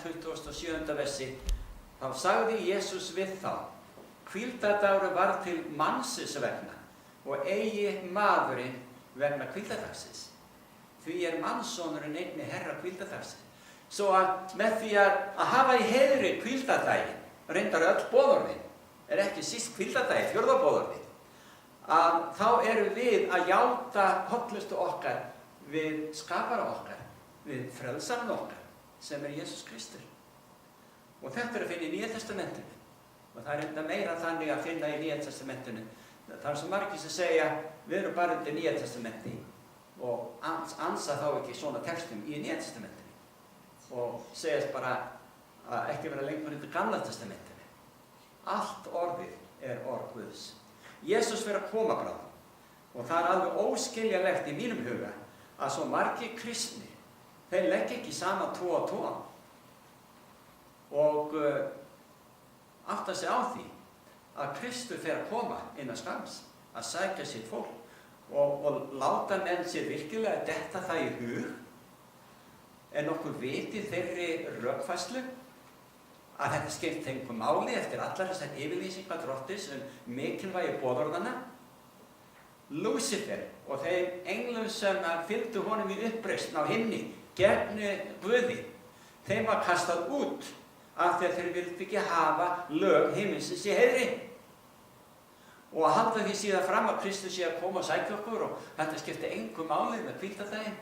27. versi, þá sagði Jesús við þá: hvíldardagur varð til mannsins vegna og eigi maðurinn vegna hvíldardagsins. Því mannssonurinn einnig herra hvíldardagsins. Svo að með því að hafa í heiðri hvíldardaginn, reyndar öll boðorðin, ekki síst hvíldardaginn, fjórða boðorðið, að þá erum við að játa hollustu okkar við skapara okkar, við frelsarann okkar, sem Jesús Kristur. Og þetta að finna í Nýja testamentinu. Og það enda meira þannig að finna í Nýja testamentinu. Það svo margir sem segja, við erum bara undir Nýja testamenti og ansa þá ekki svona textum í Nýja testamentinu. Og segjast bara að ekki vera lengur undir Gamla testamentinu. Allt orðið orð Guðs. Jesús fyrir að koma bráðum. Og það alveg óskiljanlegt í mínum huga að svo margir kristnir, þeir leggja ekki saman tvo og tvo og átta sig á því að Kristur fer að koma innan skamms, að sækja sitt fólk og láta menn sér virkilega detta það í hug. Nokkur viti þeirri rökfærslu að þetta skipti engu máli eftir allar þessar yfirlýsingar Drottins mikilvægi boðorðanna. Lúsifer og þeim englum sem fylgdu honum í uppreisn á himni gegn Guði, þeim var kastað út af því að þeir vildu ekki hafa lög himinsins í heiðri. Og að halda því síðan fram að Kristus sé að koma og sækja okkur og þetta skipti engu máli með hvíldardaginn.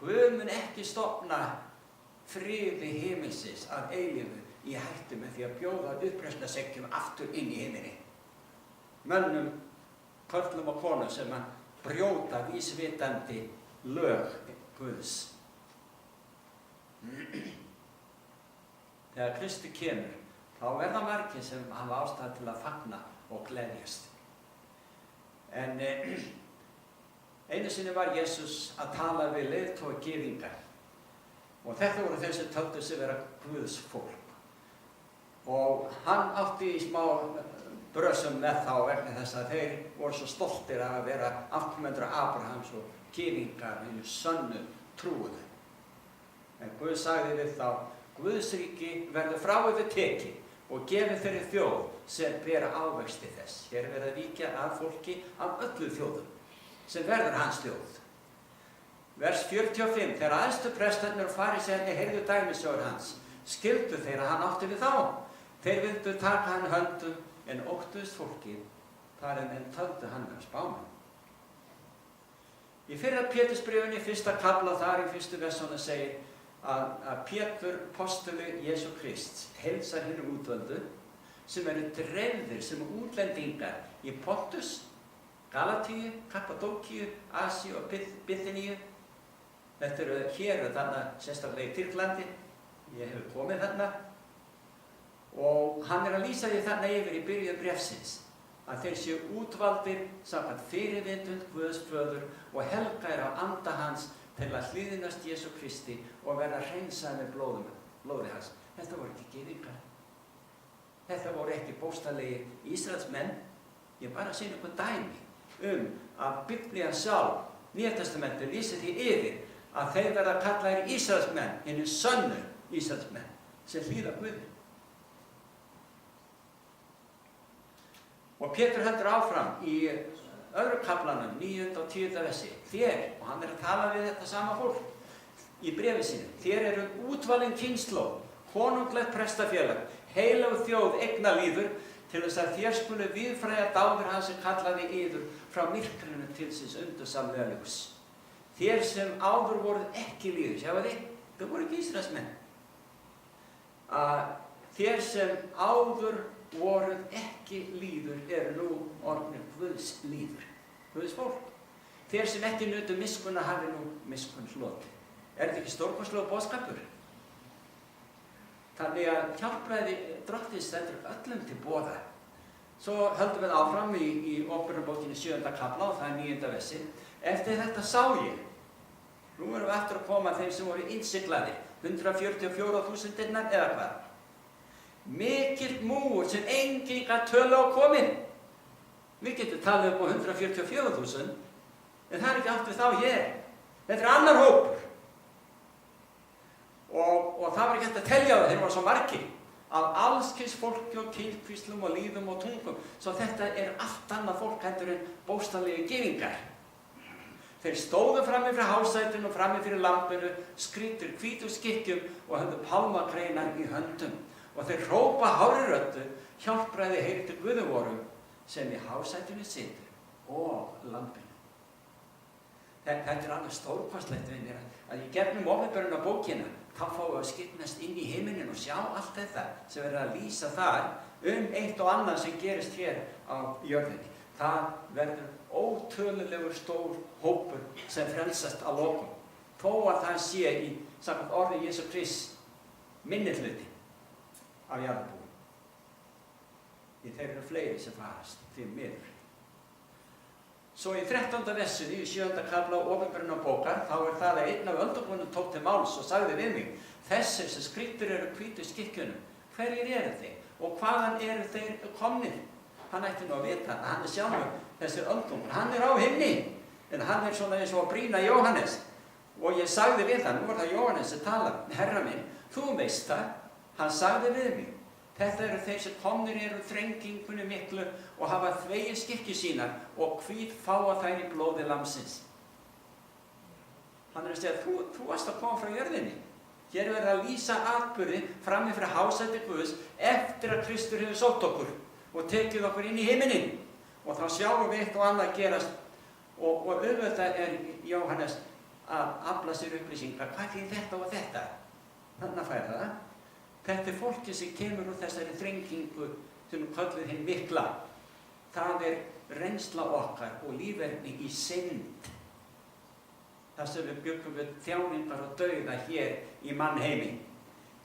Guð mun ekki stofna friði himinsins að eilífu í hættu með því að bjóða uppreisnarseggjum aftur inn í himini. Mönnum, körlum og konum sem að brjóta vísvitandi lög Guðs. Þegar Kristur kemur, þá verða margir sem hafa ástæðu til að fagna og gleðjast. En einu sinni var Jesús að tala við leiðtoga gyðinga og þetta voru þeir sem töldu sig vera Guðs fólk. Og hann átti í smá brösum með þá vegna þess að þeir voru svo stoltir að vera afkomendur Abrahams og gyðingar hinu sönnu trúuðu. En Guð sagði við þá: Guðs ríki verður frá yfir tekið og gefið þeirri þjóð sem bera ávexti þess. Hér verður að víkja að fólki af öllu þjóðum sem verður hans þjóð. Vers 45, þegar æðstu prestarnir og farísearnir heyrðu dæmisögur hans, skildu þeir að hann átti við þá. Þeir vildu taka hann höndum en óttuðust fólkið, þar en töldu hann vera spámann. Í fyrra Pétursbréfinu, í fyrsta kafla þar í fyrstu versunum segir að Pétur, postuli Jesú Krists, heilsar hinum útvöldu sem eru dreifðir sem útlendingar í Pontus, Galatíu, Kappadókíu, Asíu og Bithyníu. Þetta eru hér og þarna sérstaklega í Tyrklandi. Ég hef komið þarna. Og hann að lýsa því þarna yfir í byrjun bréfsins að þeir séu útvaldir samkvæmt fyrirvitund Guðs föður og helgaðir af anda hans til að hlýðnast Jesú Kristi og verða hreinsaðir með blóði hans. Þetta voru ekki gyðingar. Þetta voru ekki bókstaflegir Ísraelsmenn. Ég bara sýna ykkur dæmi að Biblían sjálf, Nýja testamentið, lýsir því yfir að þeir verða kallaðir Ísraelsmenn, hinir sönnu Ísraelsmenn sem hlýða Guði. Og Pétur heldur áfram í öðru kaflanum, 9. og 10. versi. Þér, og hann að tala við þetta sama fólk í bréfi sínu, þér eru útvalin kynslóð, konunglegt prestafélag, heilög þjóð eignalýður, til þess að þér skulu víðfræða dáðir hans sem kallaði yður frá myrkrinu til síns undursamlega ljós. Þér sem áður voruð ekki lýður, sjáu þið, það voru ekki Ísraelsmenn. Þér sem áður voruð ekki lýður eru nú orðnir Guðs lýður, Guðs fólk. Þér sem ekki nutu miskunna hafi nú miskunn hlotið. Þetta ekki stórkostlegur boðskapur? Þannig að hjálpræði Drottins stendur öllum til boða. Svo höldum við áfram í Óperubókinni 7. kafla og það 9. versi. Eftir þetta sá ég. Nú erum við aftur að koma að þeim sem voru innsiglaðir, 144.000 eða hvað. Mikill múur sem enginn gat tölu á komin. Við getum talið upp á 144.000, en það ekki átt við þá hér. Þetta annar hópur. og það var ekki hægt að telja það, þeir voru svo margir af allskyns fólki og kynhvíslum og líðum og tungum, svo þetta allt annað fólk heldur en bókstaflegir gyðingar. Þeir stóðu frammi fyrir hásætinu og frammi fyrir lampinu, skrýddir hvítum skikkjum og höfðu pálmakreinar í höndum. Og þeir hrópa hárri röddu, hjálpræði heyrðu Guði vorum sem í hásætinu situr og lampinu. Þetta alveg stórkostlegt, vinir, að í gegnum opinberun á bókina þá fáum við að skyggnast inn í heiminin og sjá allt þetta sem verður að lýsa þar eitt og annað sem gerist hér á jörðinni. Það verður ótölulegur stór hópur sem frelsast að lokum. Þó að það sé í samkvæmt orði Jesú Krists minnihluti af jarðarbúum. Því þeir eru fleiri sem farast, því miður. Svo í 13. versinu í 7. kafla opinberunarbókar þá það að einn af öldungunum tók til máls og sagði við mig: þessir sem skrýddir eru hvítu skikkjunum, hverjir eru þeir og hvaðan eru þeir komnir? Hann ætti nú að vita að hann sjálfur, þessir öldungur, hann á himni, en hann svona eins og að brýna Jóhannes. Og ég sagði við hann, nú var það Jóhannes sem talar: herra minn, þú veist það. Hann sagði við mig: þetta eru þeir sem komnir eru þrengingunni miklu og hafa þvegið skikkju sínar og hvít fáa þær í blóði lambsins. Hann að segja: þú varst að koma frá jörðinni. Hér verður að lýsa atburði frammi fyrir hásæti Guðs eftir að Kristur hefur sótt okkur og tekið okkur inn í himinin. Og þá sjáum við eitt og annað gerast og auðvitað Jóhannes að afla sér upplýsingar. Hvað er þetta og þetta? Þannig fær það. Þetta fólkið sem kemur úr þessari þrengingu sem kölluð hinn mikla. Það reynsla okkar og líferni í synd. Það sem við bjuggum við þjáningar og dauða hér í mannheimi.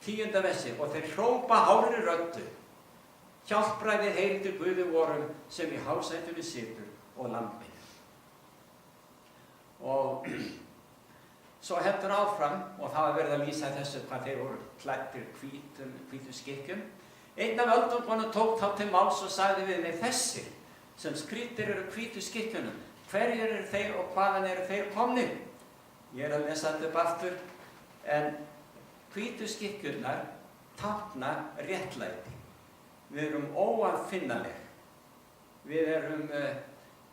10. versi: og þeir hrópa hárri röddu, hjálpræði heyrðu Guði vorum sem í hásætinu situr og lampinu. Og svo heldur áfram og það verið að lýsa þessu hvað þeir voru klæddir hvítum skikkjum. Einn af öldungunum tók þá til máls og sagði við mig: þessir sem skrýddir eru hvítu skikkjunum, hverjir eru þeir og hvaðan eru þeir komnir? Ég að lesa þetta upp aftur, en hvítu skikkjurnar tákna réttlæti. Við erum óaðfinnaleg. Við erum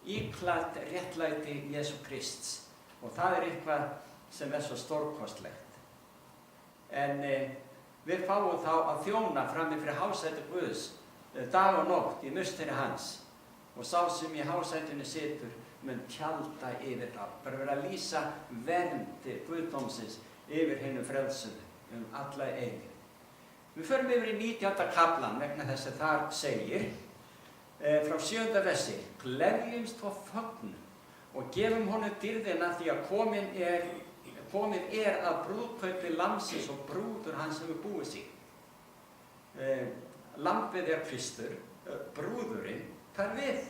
íklædd réttlæti Jesú Krists og það eitthvað sem svo stórkostlegt. En við fáum þá að þjóna frammi fyrir hásæti Guðs dag og nótt í musteri hans og sá sem í hásætinu situr mun tjalda yfir þá. Bara verið að lýsa verndi Guðdómsins yfir hinu frelsuðu alla eilífð. Við förum yfir í 19. kaflan vegna þess að þar segir frá 7. versi: gleðjumst og fögnum og gefum honum dýrðina því að komið að brúðkaupi lambsins og brúður hans hefur búið sig. Lambið Kristur, brúðurinn, þar við.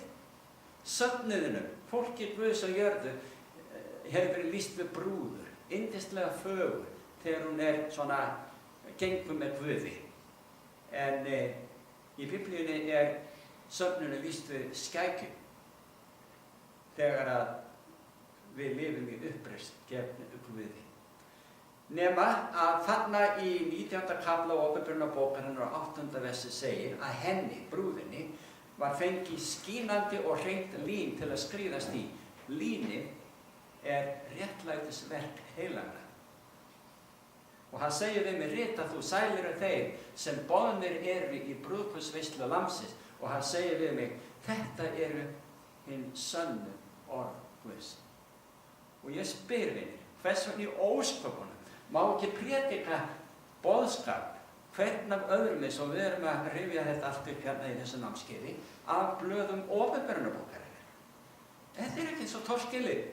Söfnuðinu, fólki Guðs á jörðu, hefur verið lýst við brúður, yndislega fögur, þegar hún svona gengur með Guði. En í Biblíunni söfnuðinu lýst við skækjum, þegar að við lifum í uppreisn gegn Guði. Nema að þarna í 19. kafla opinberunarbókarinnar á 8. versi segir að henni, brúðinni, var fengið skínandi og hreint lín til að skríðast í. Línið réttlætisverk heilagra. Og hann segir við mig: rita þú sælir þeir sem boðnir eru í brúðkaupsveislu lambsins. Og hann segir við mig: þetta eru hinn sönnu orð Guðs. Og ég spyr vinir, hvers vegna í ósköpunum má ekki prédika boðskap hvern af öðrum eins og við erum að rifja þetta allt upp hérna í þessu námskeiði af blöðum opinberunarbókarinnar. Þetta ekki svo torskilið,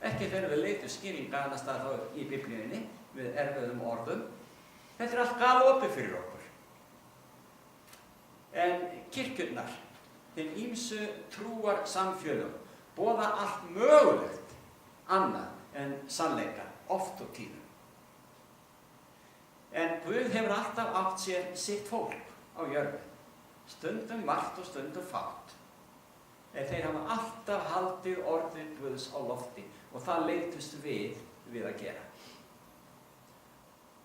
ekki þegar við leitum skýringa annars staðar þá í Biblíunni við erfiðum orðum. Þetta allt galopið fyrir okkur. En kirkjurnar, hinn ýmsu trúar samfélög, boða allt mögulegt annað en sannleika, oft og tíðum. En Guð hefur alltaf átt sér sitt fólk á jörðu, stundum margt og stundum fátt. En þeir hafa alltaf haldið orðið Guðs á lofti og það leiðtust við að gera.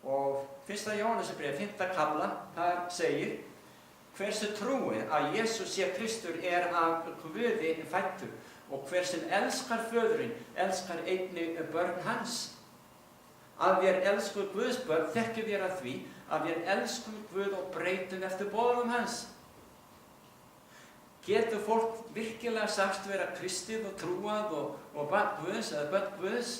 Og 1. Jóhannesarbréf, 5. kafla, þar segir: hver sem trúir að Jesús sé Kristur af Guði fæddur, og hver sem elskar föðurinn, elskar einnig börn hans. Að við elskum Guðs börn þekkjum við að því að við elskum Guð og breytum eftir boðorðum hans. Getur fólk virkilega sagst vera kristið og trúað og barn Guðs eða börn Guðs,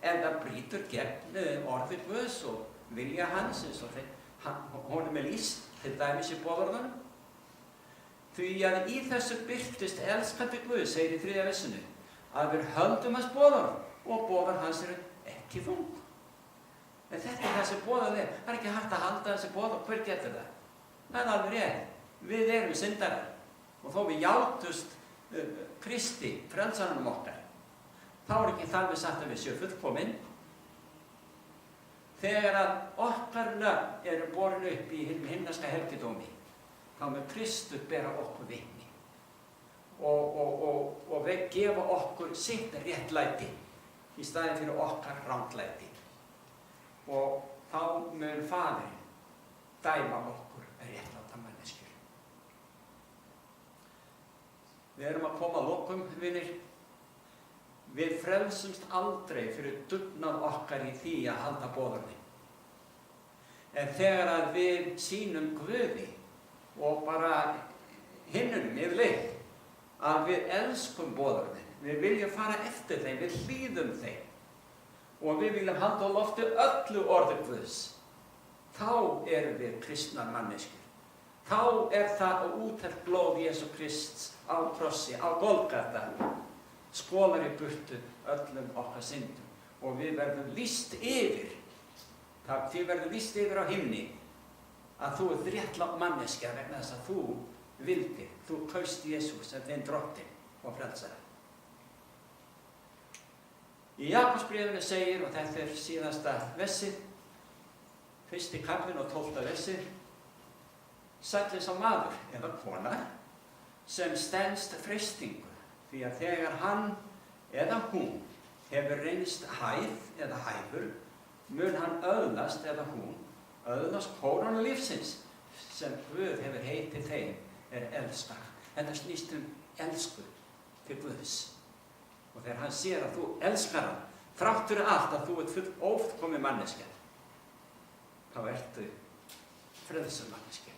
en það brýtur gegn orði Guðs og vilja hans, eins og honum lýst til dæmis í boðorðunum? Því að í þessu birtist elskandi Guð, segir í 3. versinu, að við höldum hans boðorð og boðorð hans eru ekki þung. En þetta er það sem boðað er. Það er ekki hægt að halda þessi boðorð, hver getur það? Það er alveg rétt. Við erum syndarar og þó við játumst Kristi, frelsaranum okkar, þá er ekki þar við sagt að við séum fullkomin. Þegar að okkar nöfn eru borin upp í himneska helgidómi, þá mun Kristur bera okkur vitni og við gefa okkur sitt réttlæti í staðinn fyrir okkar ranglæti. Og þá mun Faðirinn dæma okkur réttláta manneskjur. Við erum að koma að lokum, vinir. Við frelsumst aldrei fyrir dugnað okkar í því að halda boðorðin. En þegar að við sýnum Guði og bara himnunum yfirleitt að við elskum boðorðin, við viljum fara eftir þeim, við hlýðum þeim og við viljum halda á lofti öllu orði Guðs, þá erum við kristnar manneskjur. Þá er það úthellt blóð Jesú Krists á krossi, á Golgata, skólar í burtu öllum okkar syndum og við verðum lýst yfir, því verðum lýst yfir á himni að þú ert réttlát manneskja vegna þess að þú vildir, þú kaust Jesús sem þinn drottinn og frelsara. Í Jakobsbréfinu segir, og þetta er síðasta versið, 1. kaflinn og 12. versið: sæll er sá maður eða kona sem stenst freistingu, því að þegar hann eða hún hefur reynst hæf eða hæfur, mun hann öðlast eða hún öðlast kórónu lífsins sem Guð hefur heitið þeim elskar. Þetta snýst elsku til Guðs. Og þegar hann sér að þú elskar hann, þrátt fyrir allt að þú ert full ófullkomin manneskja, þá ertu frelsum manneskja.